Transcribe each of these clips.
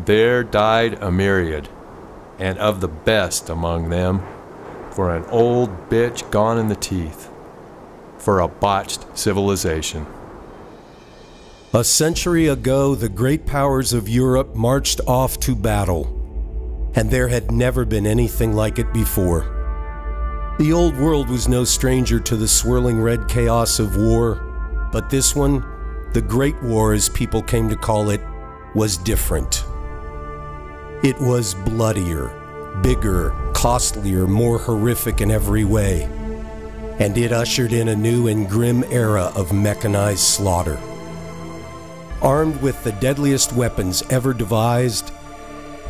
there died a myriad, and of the best among them, for an old bitch gone in the teeth, for a botched civilization. A century ago, the great powers of Europe marched off to battle, and there had never been anything like it before. The old world was no stranger to the swirling red chaos of war, but this one, the Great War as people came to call it, was different. It was bloodier, bigger, costlier, more horrific in every way, and it ushered in a new and grim era of mechanized slaughter. Armed with the deadliest weapons ever devised,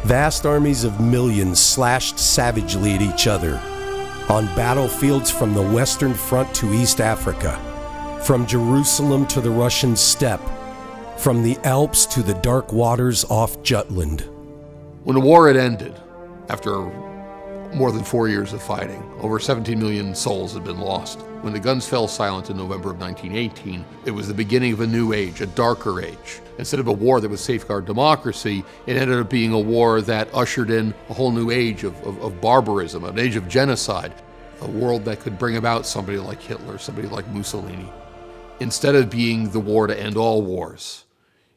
vast armies of millions slashed savagely at each other on battlefields from the Western Front to East Africa, from Jerusalem to the Russian steppe, from the Alps to the dark waters off Jutland. When the war had ended, after more than 4 years of fighting, over 17 million souls had been lost. When the guns fell silent in November of 1918, it was the beginning of a new age, a darker age. Instead of a war that would safeguard democracy, it ended up being a war that ushered in a whole new age of barbarism, an age of genocide, a world that could bring about somebody like Hitler, somebody like Mussolini. Instead of being the war to end all wars,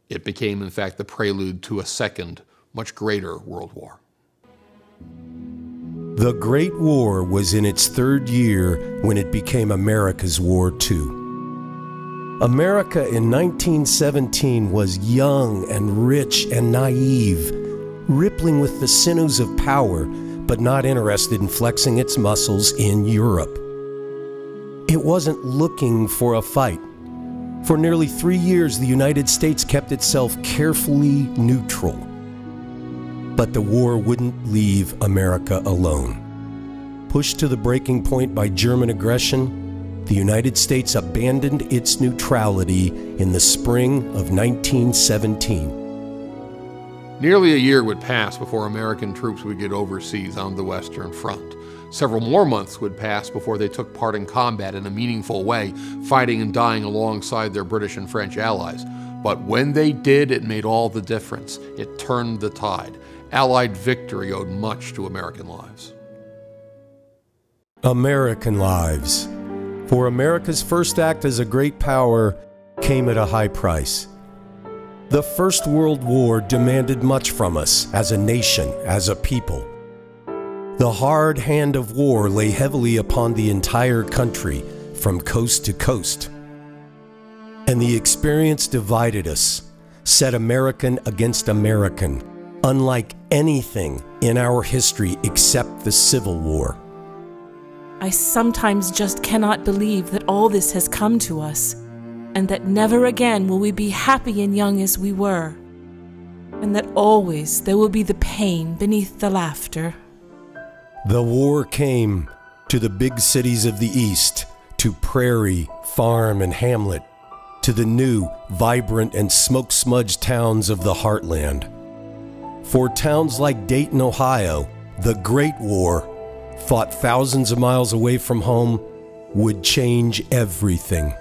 it became, in fact, the prelude to a second, much greater world war. The Great War was in its third year when it became America's war too. America in 1917 was young and rich and naive, rippling with the sinews of power, but not interested in flexing its muscles in Europe. It wasn't looking for a fight. For nearly 3 years, the United States kept itself carefully neutral. But the war wouldn't leave America alone. Pushed to the breaking point by German aggression, the United States abandoned its neutrality in the spring of 1917. Nearly a year would pass before American troops would get overseas on the Western Front. Several more months would pass before they took part in combat in a meaningful way, fighting and dying alongside their British and French allies. But when they did, it made all the difference. It turned the tide. Allied victory owed much to American lives. American lives. For America's first act as a great power came at a high price. The First World War demanded much from us as a nation, as a people. The hard hand of war lay heavily upon the entire country, from coast to coast. And the experience divided us, set American against American, unlike anything in our history except the Civil War. I sometimes just cannot believe that all this has come to us, and that never again will we be happy and young as we were, and that always there will be the pain beneath the laughter. The war came to the big cities of the East, to prairie, farm, and hamlet, to the new, vibrant, and smoke-smudged towns of the Heartland. For towns like Dayton, Ohio, the Great War, fought thousands of miles away from home, would change everything.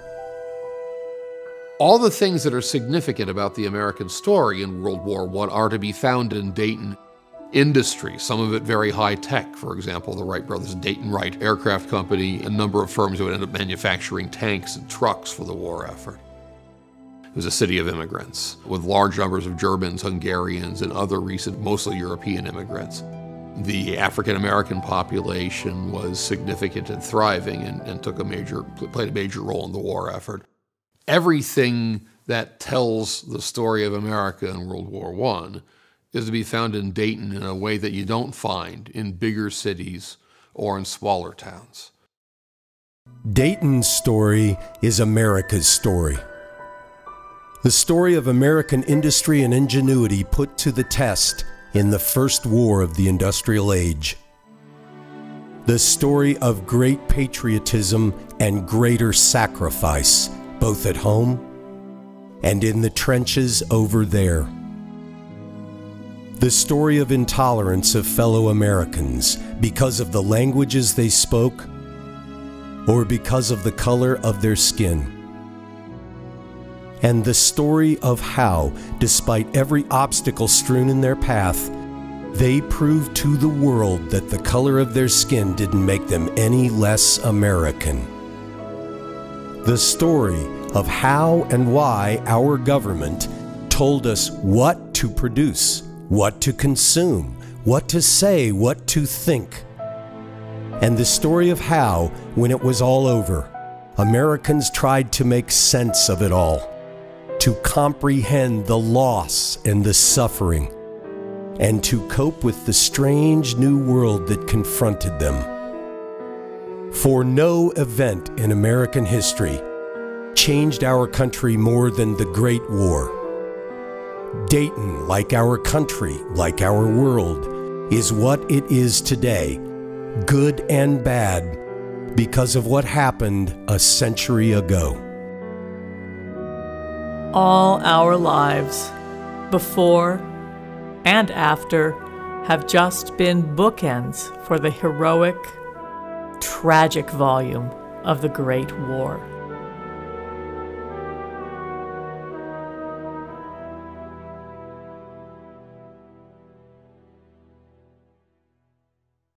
All the things that are significant about the American story in World War I are to be found in Dayton. Industry, some of it very high-tech. For example, the Wright brothers' Dayton Wright Aircraft Company, a number of firms that would end up manufacturing tanks and trucks for the war effort. It was a city of immigrants, with large numbers of Germans, Hungarians, and other recent, mostly European immigrants. The African-American population was significant and thriving and played a major role in the war effort. Everything that tells the story of America in World War I is to be found in Dayton in a way that you don't find in bigger cities or in smaller towns. Dayton's story is America's story. The story of American industry and ingenuity put to the test in the first war of the industrial age. The story of great patriotism and greater sacrifice, both at home and in the trenches over there. The story of intolerance of fellow Americans because of the languages they spoke or because of the color of their skin. and the story of how, despite every obstacle strewn in their path, they proved to the world that the color of their skin didn't make them any less American. The story of how and why our government told us what to produce, what to consume, what to say, what to think. And the story of how, when it was all over, Americans tried to make sense of it all, to comprehend the loss and the suffering, and to cope with the strange new world that confronted them. For no event in American history changed our country more than the Great War. Dayton, like our country, like our world, is what it is today, good and bad, because of what happened a century ago. All our lives, before and after, have just been bookends for the heroic, tragic volume of the Great War.